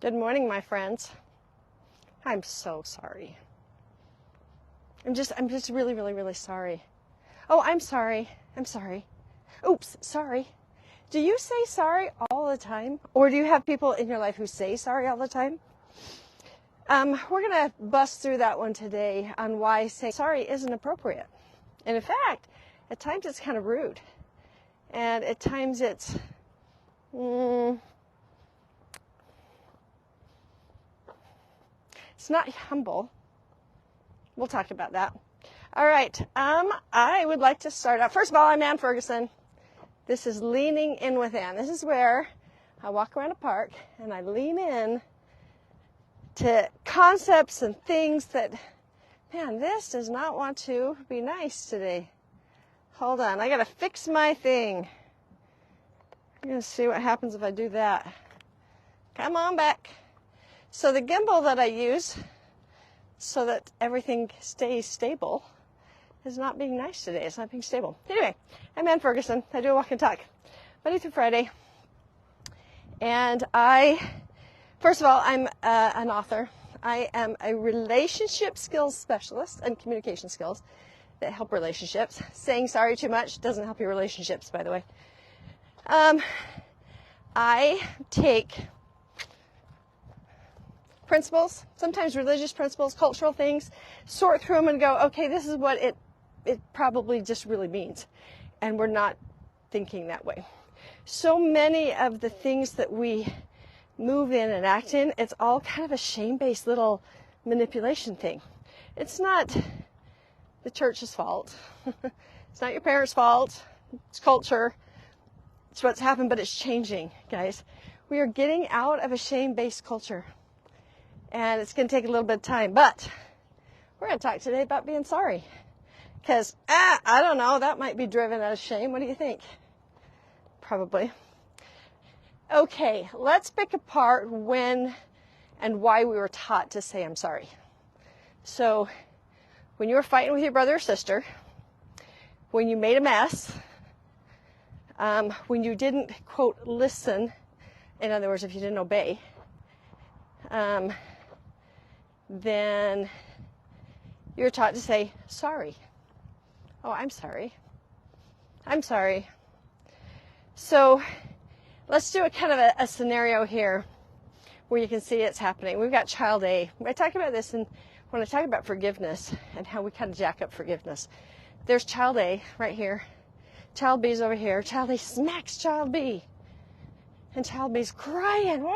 Good morning, my friends. I'm so sorry. I'm just really, really, really sorry. Oh, I'm sorry. I'm sorry. Oops, sorry. Do you say sorry all the time? Or do you have people in your life who say sorry all the time? We're going to bust through that one today on why saying sorry isn't appropriate. And in fact, at times it's kind of rude. And at times it's, it's not humble. We'll talk about that. All right. I would like to start out. First of all, I'm Ann Ferguson. This is Leaning In with Ann. This is where I walk around a park and I lean in to concepts and things that, man, this does not want to be nice today. Hold on. I got to fix my thing. You're going to see what happens if I do that. Come on back. So the gimbal that I use so that everything stays stable is not being nice today. It's not being stable. Anyway, I'm Ann Ferguson. I do a walk and talk Monday through Friday. And first of all, I'm an author. I am a relationship skills specialist and communication skills that help relationships. Saying sorry too much doesn't help your relationships, by the way. I take principles, sometimes religious principles, cultural things, sort through them and go, okay, this is what it probably just really means. And we're not thinking that way. So many of the things that we move in and act in, it's all kind of a shame-based little manipulation thing. It's not the church's fault. It's not your parents' fault. It's culture. It's what's happened, but it's changing, guys. We are getting out of a shame-based culture. And it's going to take a little bit of time. But we're going to talk today about being sorry. Because, I don't know, that might be driven out of shame. What do you think? Probably. Okay, let's pick apart when and why we were taught to say I'm sorry. So, when you were fighting with your brother or sister, when you made a mess, when you didn't, quote, listen, in other words, if you didn't obey, then you're taught to say, sorry. Oh, I'm sorry. I'm sorry. So let's do a kind of a scenario here where you can see it's happening. We've got child A. I talk about this when I talk about forgiveness and how we kind of jack up forgiveness. There's child A right here. Child B's over here. Child A smacks child B. And child B's crying. Wah!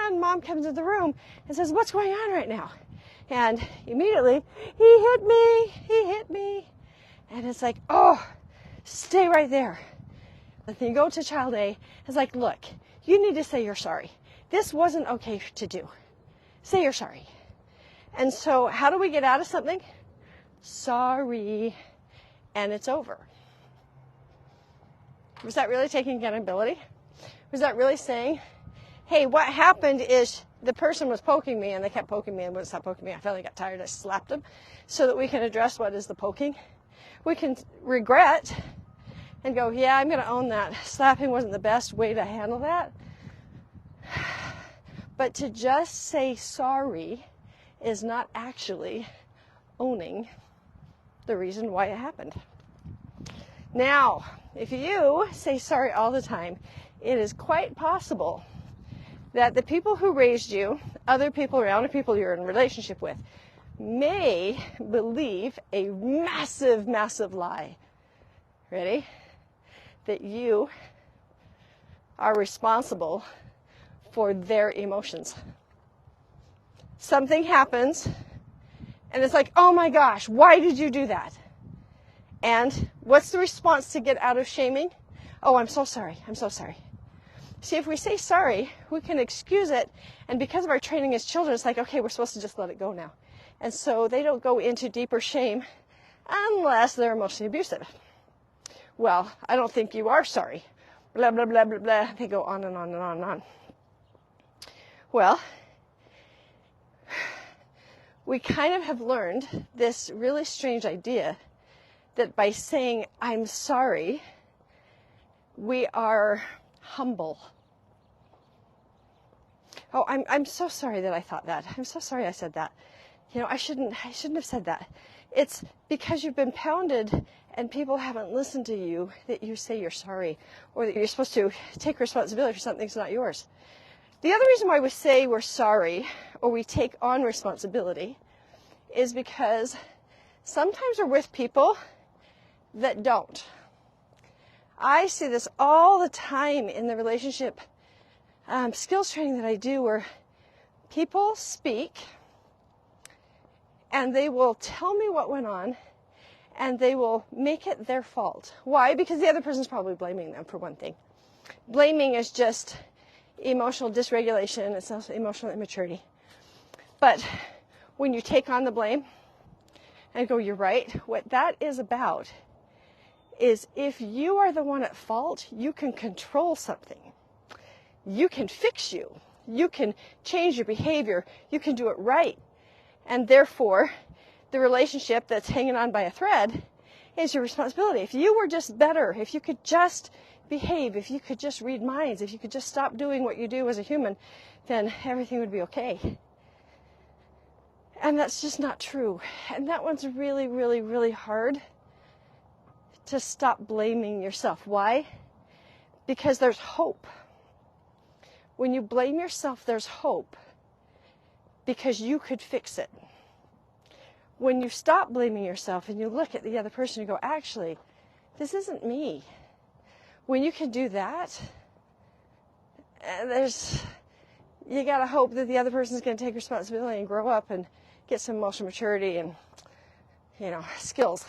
And mom comes into the room and says, what's going on right now? And immediately, he hit me. And it's like, oh, stay right there. And then you go to child A. It's like, look, you need to say you're sorry. This wasn't okay to do. Say you're sorry. And so how do we get out of something? Sorry. And it's over. Was that really taking accountability? Was that really saying, hey, what happened is the person was poking me and they kept poking me and wouldn't stop poking me. I finally got tired. I slapped them so that we can address what is the poking. We can regret and go, yeah, I'm going to own that. Slapping wasn't the best way to handle that. But to just say sorry is not actually owning the reason why it happened. Now, if you say sorry all the time, it is quite possible that the people who raised you, other people around, or people you're in a relationship with, may believe a massive, massive lie. Ready? That you are responsible for their emotions. Something happens, and it's like, oh my gosh, why did you do that? And what's the response to get out of shaming? Oh, I'm so sorry. I'm so sorry. See, if we say sorry, we can excuse it. And because of our training as children, it's like, okay, we're supposed to just let it go now. And so they don't go into deeper shame unless they're emotionally abusive. Well, I don't think you are sorry. Blah, blah, blah, blah, blah. They go on and on and on and on. Well, we kind of have learned this really strange idea that by saying, I'm sorry, we are humble. Oh, I'm so sorry that I thought that. I'm so sorry I said that. I shouldn't have said that. It's because you've been pounded and people haven't listened to you that you say you're sorry, or that you're supposed to take responsibility for something that's not yours. The other reason why we say we're sorry or we take on responsibility is because sometimes we're with people that don't. I see this all the time in the relationship skills training that I do, where people speak and they will tell me what went on and they will make it their fault. Why? Because the other person's probably blaming them, for one thing. Blaming is just emotional dysregulation. It's also emotional immaturity. But when you take on the blame and go, you're right, what that is about is if you are the one at fault, you can control something. You can fix you. You can change your behavior. You can do it right. And therefore, the relationship that's hanging on by a thread is your responsibility. If you were just better, if you could just behave, if you could just read minds, if you could just stop doing what you do as a human, then everything would be okay. And that's just not true. And that one's really, really, really hard to stop blaming yourself. Why? Because there's hope. When you blame yourself, there's hope because you could fix it. When you stop blaming yourself and you look at the other person and go, actually, this isn't me. When you can do that, you got to hope that the other person's going to take responsibility and grow up and get some emotional maturity and, skills.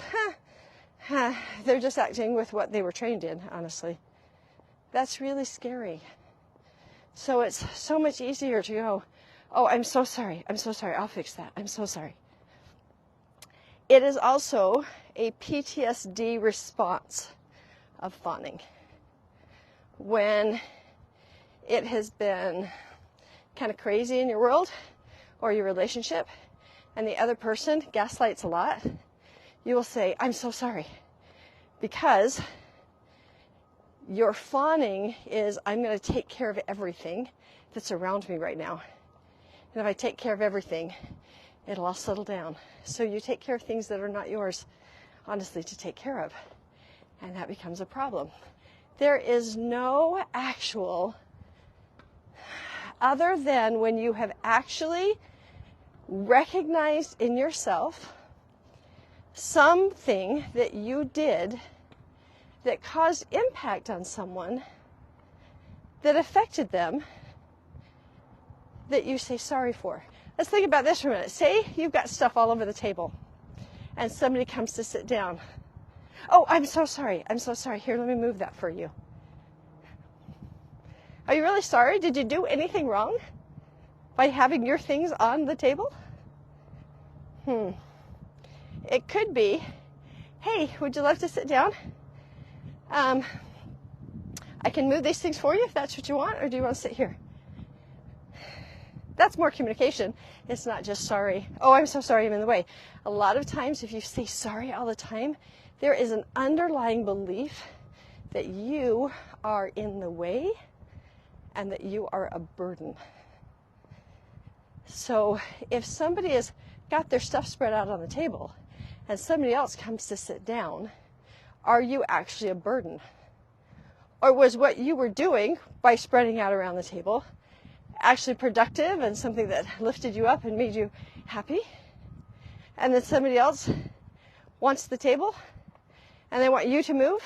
They're just acting with what they were trained in, honestly. That's really scary. So it's so much easier to go, oh, I'm so sorry, I'll fix that, I'm so sorry. It is also a PTSD response of fawning. When it has been kind of crazy in your world or your relationship and the other person gaslights a lot, you will say, I'm so sorry, because your fawning is, I'm going to take care of everything that's around me right now. And if I take care of everything, it'll all settle down. So you take care of things that are not yours, honestly, to take care of. And that becomes a problem. There is no actual, other than when you have actually recognized in yourself something that you did that caused impact on someone, that affected them, that you say sorry for. Let's think about this for a minute. Say you've got stuff all over the table and somebody comes to sit down. Oh, I'm so sorry. Here, let me move that for you. Are you really sorry? Did you do anything wrong by having your things on the table? It could be, hey, would you like to sit down? I can move these things for you if that's what you want, or do you want to sit here? That's more communication. It's not just sorry. Oh, I'm so sorry, I'm in the way. A lot of times, if you say sorry all the time, there is an underlying belief that you are in the way and that you are a burden. So if somebody has got their stuff spread out on the table and somebody else comes to sit down, are you actually a burden? Or was what you were doing by spreading out around the table actually productive and something that lifted you up and made you happy? And then somebody else wants the table and they want you to move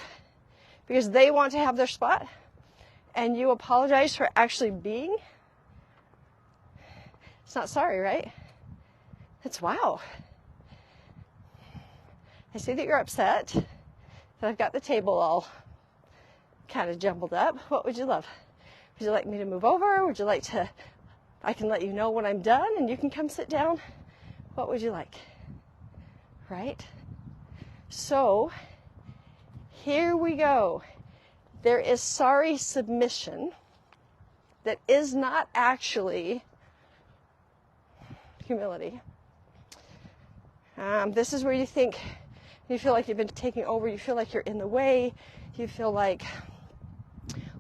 because they want to have their spot, and you apologize for actually being? It's not sorry, right? It's wow. I see that you're upset that I've got the table all kind of jumbled up. What would you love? Would you like me to move over? Would you like to, I can let you know when I'm done and you can come sit down? What would you like? Right? So, here we go. There is sorry submission that is not actually humility. This is where you think, you feel like you've been taking over, you feel like you're in the way, you feel like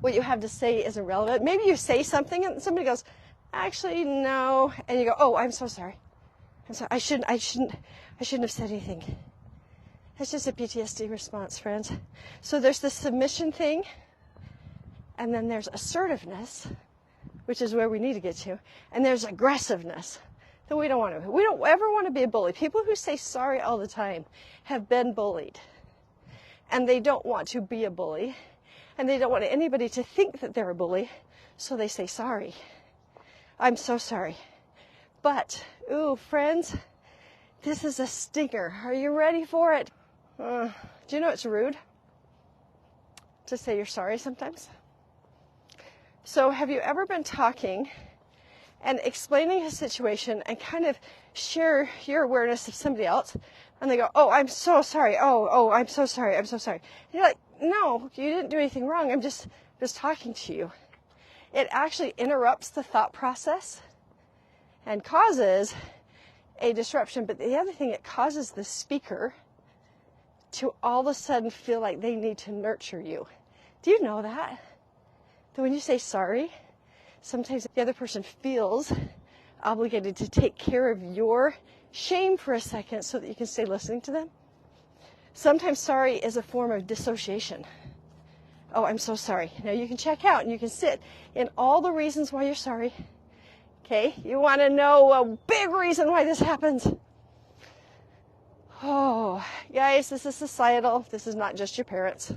what you have to say is irrelevant. Maybe you say something and somebody goes, actually, no. And you go, oh, I'm so sorry. I'm sorry. I shouldn't have said anything. It's just a PTSD response, friends. So there's the submission thing, and then there's assertiveness, which is where we need to get to, and there's aggressiveness that we don't want to. We don't ever want to be a bully. People who say sorry all the time have been bullied, and they don't want to be a bully, and they don't want anybody to think that they're a bully, so they say sorry. I'm so sorry. But, ooh, friends, this is a stinker. Are you ready for it? Do you know it's rude to say you're sorry sometimes? So have you ever been talking and explaining a situation and kind of share your awareness of somebody else, and they go, oh, I'm so sorry. Oh, I'm so sorry. I'm so sorry. And you're like, no, you didn't do anything wrong. I'm just talking to you. It actually interrupts the thought process and causes a disruption. But the other thing, it causes the speaker to all of a sudden feel like they need to nurture you. Do you know that? That when you say sorry, sometimes the other person feels obligated to take care of your shame for a second so that you can stay listening to them. Sometimes sorry is a form of dissociation. Oh, I'm so sorry. Now you can check out and you can sit in all the reasons why you're sorry. Okay, you want to know a big reason why this happens. Oh, guys, this is societal. This is not just your parents.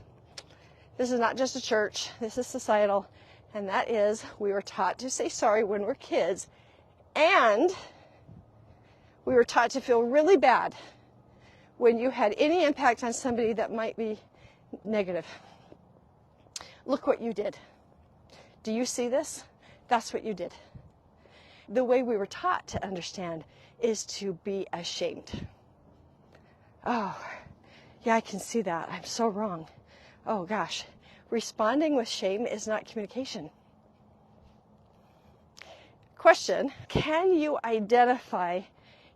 This is not just a church. This is societal. And that is, we were taught to say sorry when we're kids. And we were taught to feel really bad when you had any impact on somebody that might be negative. Look what you did. Do you see this? That's what you did. The way we were taught to understand is to be ashamed. Oh, yeah, I can see that. I'm so wrong. Oh, gosh. Responding with shame is not communication. Question, can you identify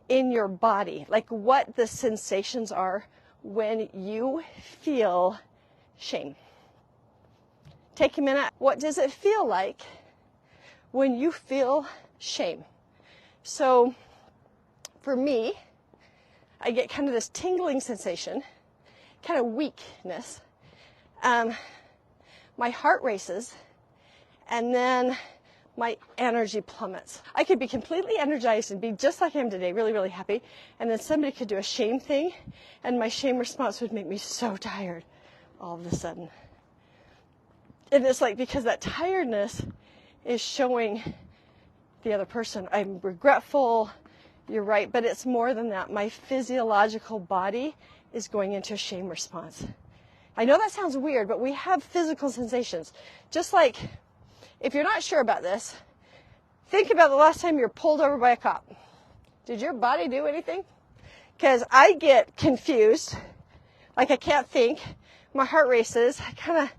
in your body, like what the sensations are when you feel shame? Take a minute. What does it feel like when you feel shame? So, for me, I get kind of this tingling sensation, kind of weakness. My heart races, and then my energy plummets. I could be completely energized and be just like I am today, really, really happy, and then somebody could do a shame thing, and my shame response would make me so tired all of a sudden. And it's like, because that tiredness is showing the other person, I'm regretful, you're right, but it's more than that. My physiological body is going into a shame response. I know that sounds weird, but we have physical sensations. Just like, if you're not sure about this, think about the last time you were pulled over by a cop. Did your body do anything? Because I get confused, like I can't think, my heart races, I kind of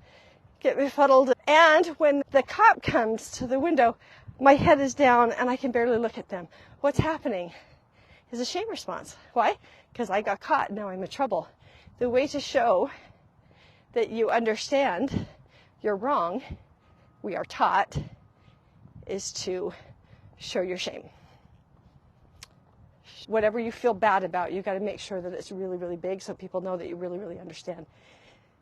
get befuddled. And when the cop comes to the window, my head is down and I can barely look at them. What's happening is a shame response. Why? Because I got caught, now I'm in trouble. The way to show that you understand you're wrong, we are taught, is to show your shame. Whatever you feel bad about, you've got to make sure that it's really, really big so people know that you really, really understand.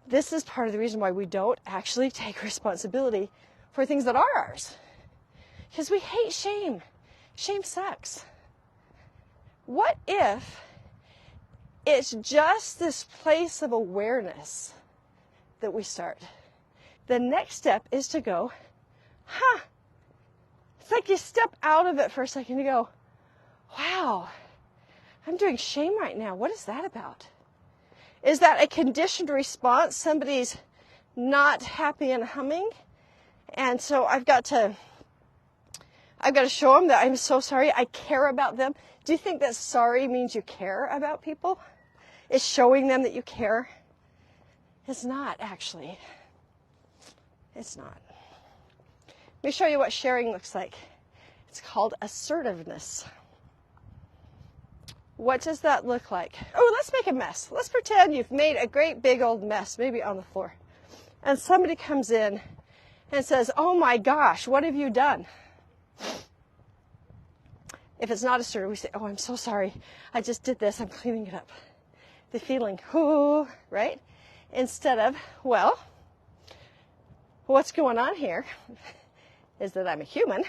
This is part of the reason why we don't actually take responsibility for things that are ours. Because we hate shame. Shame sucks. What if it's just this place of awareness that we start? The next step is to go, it's like you step out of it for a second. You go, wow, I'm doing shame right now. What is that about? Is that a conditioned response? Somebody's not happy and humming, and so I've got to show them that I'm so sorry. I care about them. Do you think that sorry means you care about people? Is showing them that you care? It's not, actually. It's not. Let me show you what sharing looks like. It's called assertiveness. What does that look like? Oh, let's make a mess. Let's pretend you've made a great big old mess, maybe on the floor. And somebody comes in and says, oh my gosh, what have you done? If it's not assertive, we say, oh, I'm so sorry. I just did this. I'm cleaning it up. The feeling, oh, right? Instead of, well, what's going on here is that I'm a human,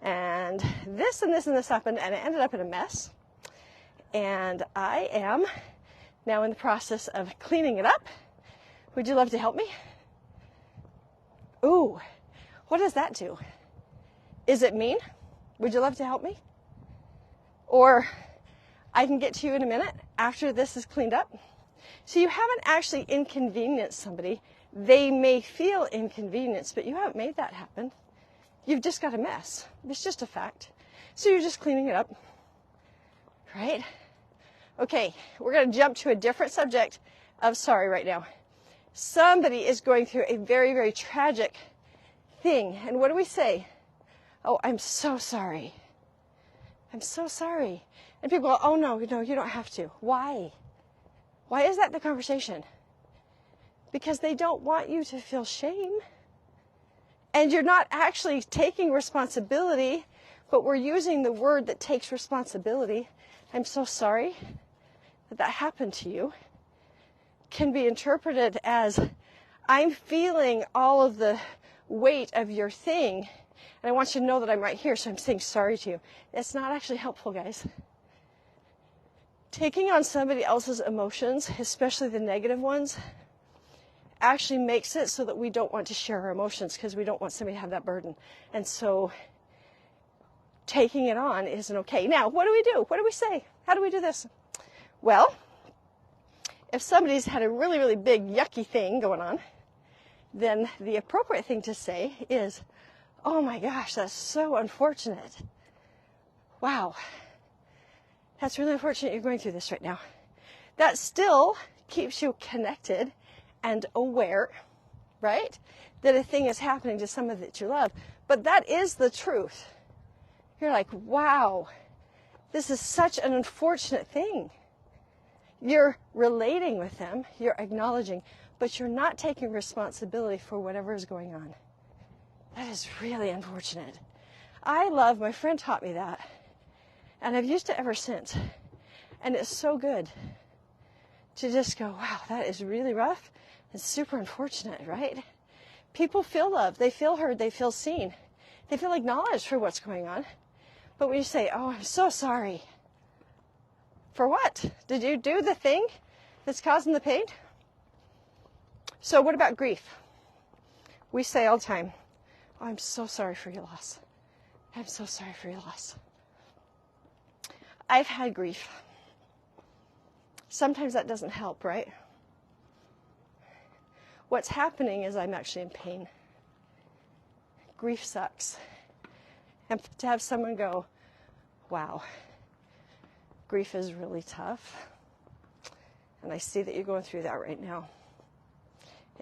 and this and this and this happened, and it ended up in a mess. And I am now in the process of cleaning it up. Would you love to help me? Ooh, what does that do? Is it mean? Would you love to help me? Or I can get to you in a minute after this is cleaned up. So you haven't actually inconvenienced somebody. They may feel inconvenienced, but you haven't made that happen. You've just got a mess. It's just a fact. So you're just cleaning it up, right? Okay, we're going to jump to a different subject of sorry right now. Somebody is going through a very, very tragic thing. And what do we say? Oh, I'm so sorry. I'm so sorry. And people go, oh, no, you don't have to. Why? Why is that the conversation? Because they don't want you to feel shame. And you're not actually taking responsibility, but we're using the word that takes responsibility. I'm so sorry that happened to you. Can be interpreted as, I'm feeling all of the weight of your thing, and I want you to know that I'm right here, so I'm saying sorry to you. It's not actually helpful, guys. Taking on somebody else's emotions, especially the negative ones, actually makes it so that we don't want to share our emotions because we don't want somebody to have that burden. And so taking it on isn't okay. Now, what do we do? What do we say? How do we do this? Well, if somebody's had a really, really big yucky thing going on, then the appropriate thing to say is, oh my gosh, that's so unfortunate. Wow. That's really unfortunate you're going through this right now. That still keeps you connected and aware, right? That a thing is happening to someone that you love. But that is the truth. You're like, wow, this is such an unfortunate thing. You're relating with them, you're acknowledging, but you're not taking responsibility for whatever is going on. That is really unfortunate. My friend taught me that, and I've used it ever since. And it's so good to just go, wow, that is really rough and super unfortunate, right? People feel loved, they feel heard, they feel seen. They feel acknowledged for what's going on. But when you say, oh, I'm so sorry. For what? Did you do the thing that's causing the pain? So what about grief? We say all the time, oh, I'm so sorry for your loss. I'm so sorry for your loss. I've had grief. Sometimes that doesn't help, right? What's happening is I'm actually in pain. Grief sucks. And to have someone go, wow, grief is really tough, and I see that you're going through that right now.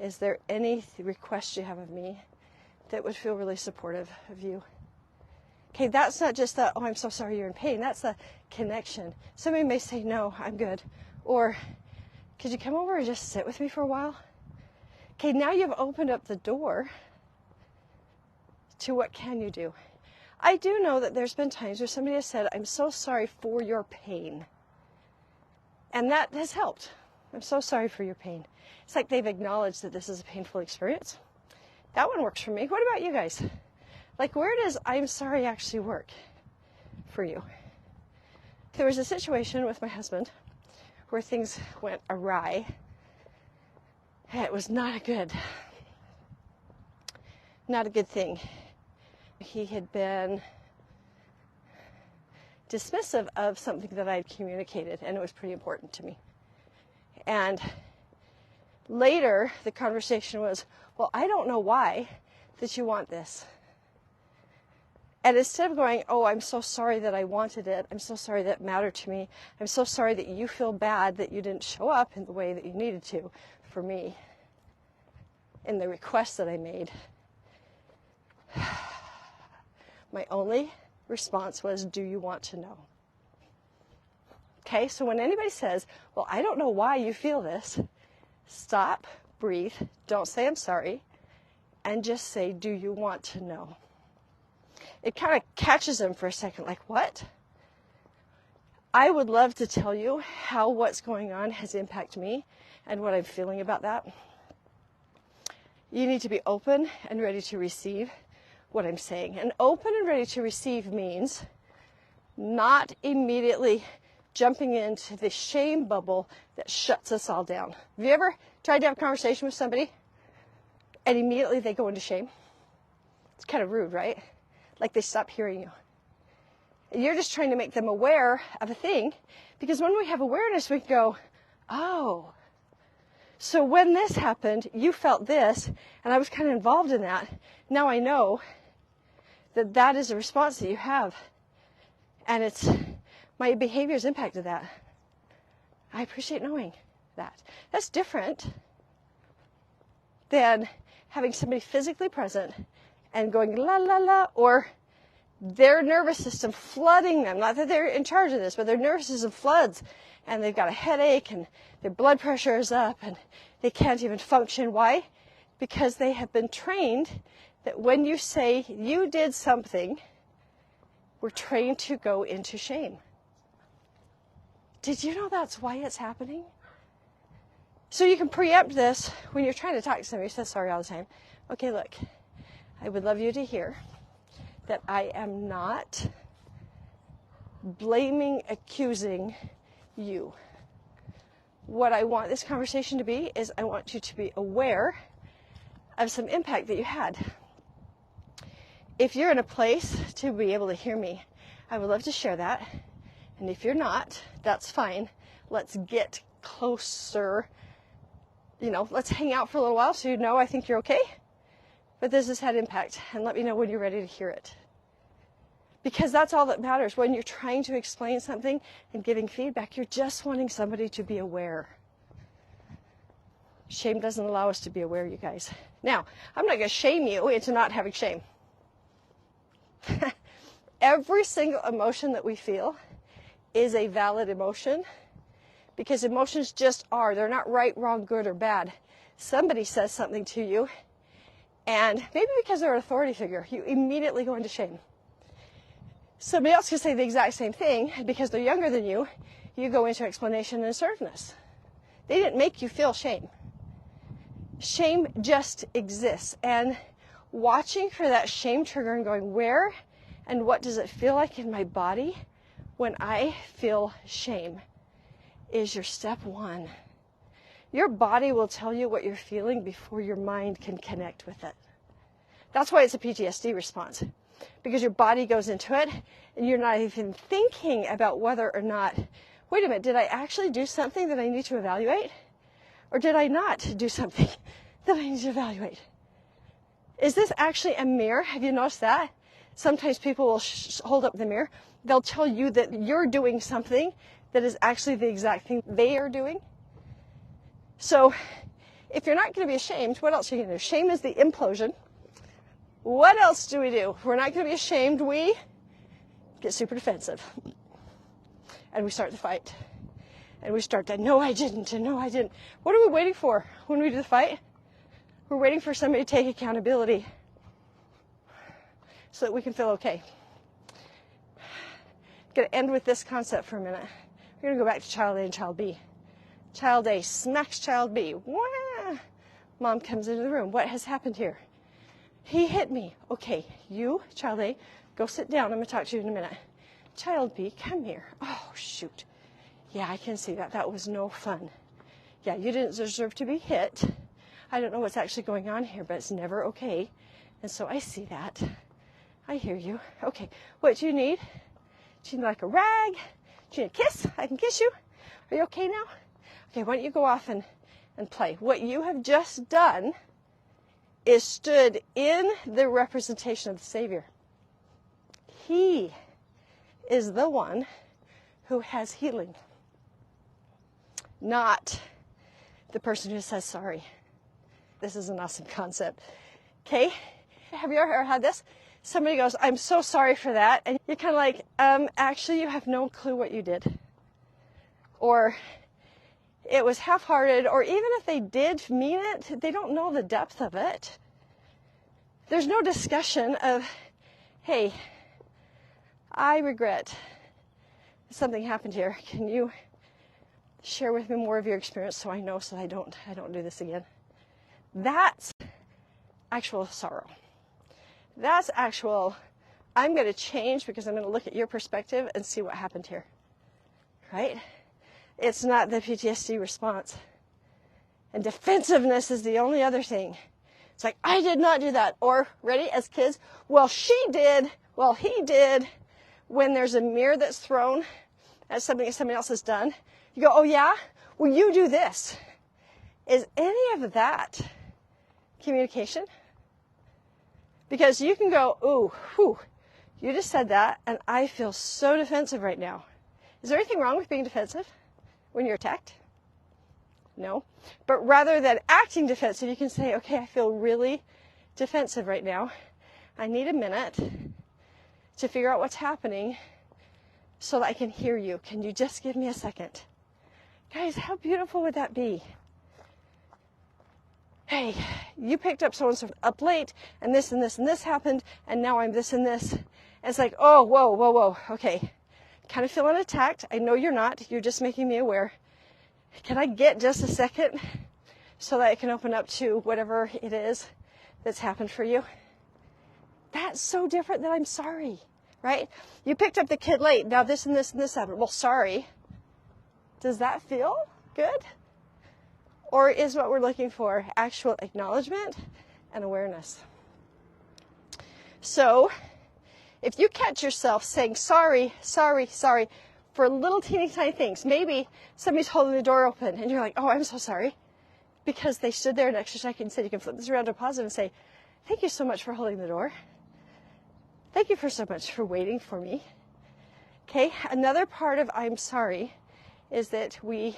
Is there any request you have of me that would feel really supportive of you? Okay, that's not just the, oh, I'm so sorry you're in pain. That's the connection. Somebody may say, no, I'm good. Or, could you come over and just sit with me for a while? Okay, now you've opened up the door to what can you do. I do know that there's been times where somebody has said, I'm so sorry for your pain. And that has helped. I'm so sorry for your pain. It's like they've acknowledged that this is a painful experience. That one works for me. What about you guys? Like, where does I'm sorry actually work for you? There was a situation with my husband where things went awry. It was not a good thing. He had been dismissive of something that I had communicated, and it was pretty important to me. And later, the conversation was, well, I don't know why that you want this. And instead of going, oh, I'm so sorry that I wanted it, I'm so sorry that it mattered to me, I'm so sorry that you feel bad that you didn't show up in the way that you needed to for me in the request that I made, my only response was, do you want to know? Okay, so when anybody says, well, I don't know why you feel this, stop, breathe, don't say I'm sorry, and just say, do you want to know? It kind of catches them for a second, like, what? I would love to tell you how what's going on has impacted me and what I'm feeling about that. You need to be open and ready to receive what I'm saying. And open and ready to receive means not immediately jumping into the shame bubble that shuts us all down. Have you ever tried to have a conversation with somebody and immediately they go into shame? It's kind of rude, right? Like they stop hearing you. And you're just trying to make them aware of a thing, because when we have awareness, we can go, oh, so when this happened, you felt this, and I was kind of involved in that. Now I know that that is a response that you have. And it's my behavior's impacted that. I appreciate knowing that. That's different than having somebody physically present and going la la la, or their nervous system flooding them. Not that they're in charge of this, but their nervous system floods and they've got a headache and their blood pressure is up and they can't even function. Why? Because they have been trained that when you say you did something, we're trained to go into shame. Did you know that's why it's happening? So you can preempt this when you're trying to talk to somebody who says sorry all the time. Okay, look, I would love you to hear that I am not blaming, accusing you. What I want this conversation to be is I want you to be aware of some impact that you had. If you're in a place to be able to hear me, I would love to share that. And if you're not, that's fine. Let's get closer. Let's hang out for a little while so you know I think you're okay. But this has had impact, and let me know when you're ready to hear it. Because that's all that matters. When you're trying to explain something and giving feedback, you're just wanting somebody to be aware. Shame doesn't allow us to be aware, you guys. Now, I'm not going to shame you into not having shame. Every single emotion that we feel is a valid emotion, because emotions just are. They're not right, wrong, good, or bad. Somebody says something to you, and maybe because they're an authority figure, you immediately go into shame. Somebody else can say the exact same thing, and because they're younger than you, you go into explanation and assertiveness. They didn't make you feel shame. Shame just exists. And watching for that shame trigger and going, where and what does it feel like in my body when I feel shame, is your step one. Your body will tell you what you're feeling before your mind can connect with it. That's why it's a PTSD response, because your body goes into it and you're not even thinking about whether or not, wait a minute, did I actually do something that I need to evaluate? Or did I not do something that I need to evaluate? Is this actually a mirror? Have you noticed that? Sometimes people will hold up the mirror. They'll tell you that you're doing something that is actually the exact thing they are doing. So if you're not going to be ashamed, what else are you going to do? Shame is the implosion. What else do we do? If we're not going to be ashamed, we get super defensive. And we start the fight. And we start to, no, I didn't, and no, I didn't. What are we waiting for when we do the fight? We're waiting for somebody to take accountability so that we can feel okay. I'm going to end with this concept for a minute. We're going to go back to child A and child B. Child A smacks child B. Wah! Mom comes into the room. What has happened here? He hit me. Okay, you, child A, go sit down. I'm going to talk to you in a minute. Child B, come here. Oh, shoot. Yeah, I can see that. That was no fun. Yeah, you didn't deserve to be hit. I don't know what's actually going on here, but it's never okay. And so I see that. I hear you. Okay, what do you need? Do you need like a rag? Do you need a kiss? I can kiss you. Are you okay now? Okay, why don't you go off and play? What you have just done is stood in the representation of the Savior. He is the one who has healing, not the person who says sorry. This is an awesome concept. Okay, have you ever had this? Somebody goes, I'm so sorry for that. And you're kind of like, actually, you have no clue what you did. Or it was half-hearted, or even if they did mean it, they don't know the depth of it. There's no discussion of, hey, I regret something happened here. Can you share with me more of your experience so I know, so I don't do this again? That's actual sorrow. That's actual, I'm going to change because I'm going to look at your perspective and see what happened here. Right? It's not the PTSD response. And defensiveness is the only other thing. It's like, I did not do that. Or, ready, as kids, well, she did, well, he did. When there's a mirror that's thrown at something that somebody else has done, you go, oh yeah? Well, you do this. Is any of that communication? Because you can go, ooh, whew, you just said that, and I feel so defensive right now. Is there anything wrong with being defensive when you're attacked? No. But rather than acting defensive, you can say, okay, I feel really defensive right now. I need a minute to figure out what's happening so that I can hear you. Can you just give me a second? Guys, how beautiful would that be? Hey, you picked up so-and-so up late, and this and this and this happened, and now I'm this and this. And it's like, oh, whoa, okay. Kind of feeling attacked. I know you're not. You're just making me aware. Can I get just a second so that I can open up to whatever it is that's happened for you? That's so different than I'm sorry, right? You picked up the kid late. Now this and this and this happened. Well, sorry. Does that feel good? Or is what we're looking for actual acknowledgement and awareness? So if you catch yourself saying sorry for little teeny tiny things, maybe somebody's holding the door open and you're like, oh, I'm so sorry, because they stood there an extra second and said, you can flip this around to positive and say, thank you so much for holding the door. Thank you for so much for waiting for me. Okay, another part of I'm sorry is that we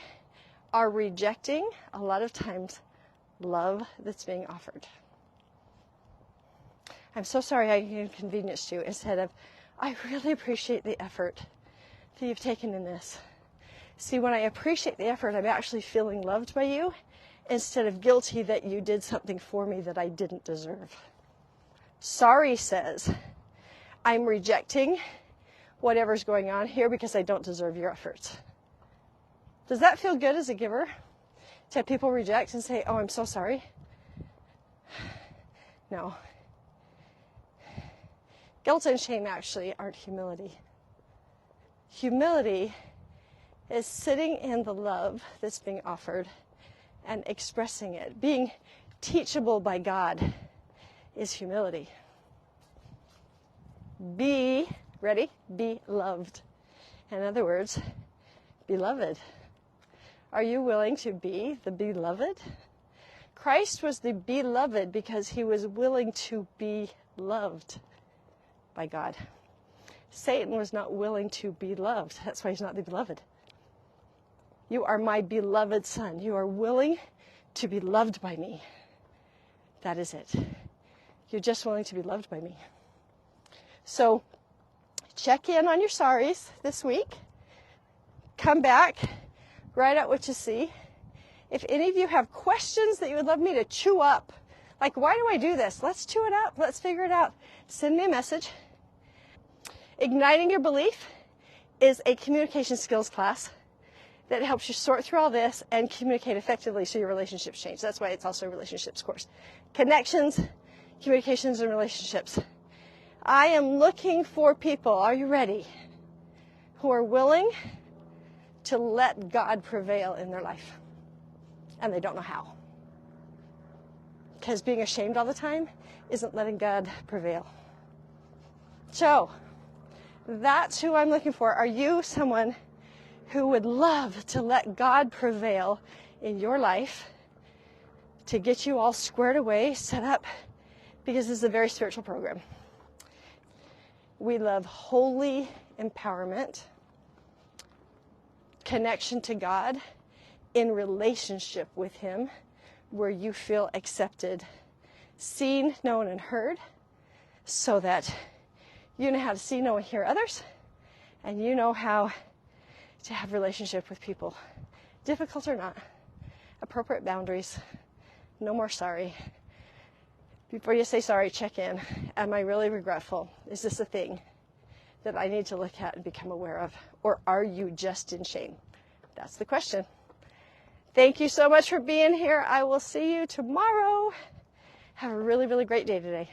are rejecting, a lot of times, love that's being offered. I'm so sorry I inconvenienced you, instead of, I really appreciate the effort that you've taken in this. See, when I appreciate the effort, I'm actually feeling loved by you, instead of guilty that you did something for me that I didn't deserve. Sorry says, I'm rejecting whatever's going on here because I don't deserve your efforts. Does that feel good as a giver? To have people reject and say, oh, I'm so sorry? No. Guilt and shame actually aren't humility. Humility is sitting in the love that's being offered and expressing it. Being teachable by God is humility. Be, ready? Be loved. In other words, beloved. Are you willing to be the beloved? Christ was the beloved because he was willing to be loved by God. Satan was not willing to be loved. That's why he's not the beloved. You are my beloved son. You are willing to be loved by me. That is it. You're just willing to be loved by me. So check in on your sorries this week. Come back. Write out what you see. If any of you have questions that you would love me to chew up, like, why do I do this? Let's chew it up. Let's figure it out. Send me a message. Igniting Your Belief is a communication skills class that helps you sort through all this and communicate effectively so your relationships change. That's why it's also a relationships course. Connections, communications, and relationships. I am looking for people, are you ready, who are willing to let God prevail in their life. And they don't know how. Because being ashamed all the time isn't letting God prevail. So, that's who I'm looking for. Are you someone who would love to let God prevail in your life to get you all squared away, set up? Because this is a very spiritual program. We love holy empowerment, connection to God, in relationship with Him, where you feel accepted, seen, known, and heard, so that you know how to see, know, and hear others, and you know how to have relationship with people, difficult or not. Appropriate boundaries. No more sorry. Before you say sorry, check in. Am I really regretful? Is this a thing that I need to look at and become aware of? Or are you just in shame? That's the question. Thank you so much for being here. I will see you tomorrow. Have a really, really great day today.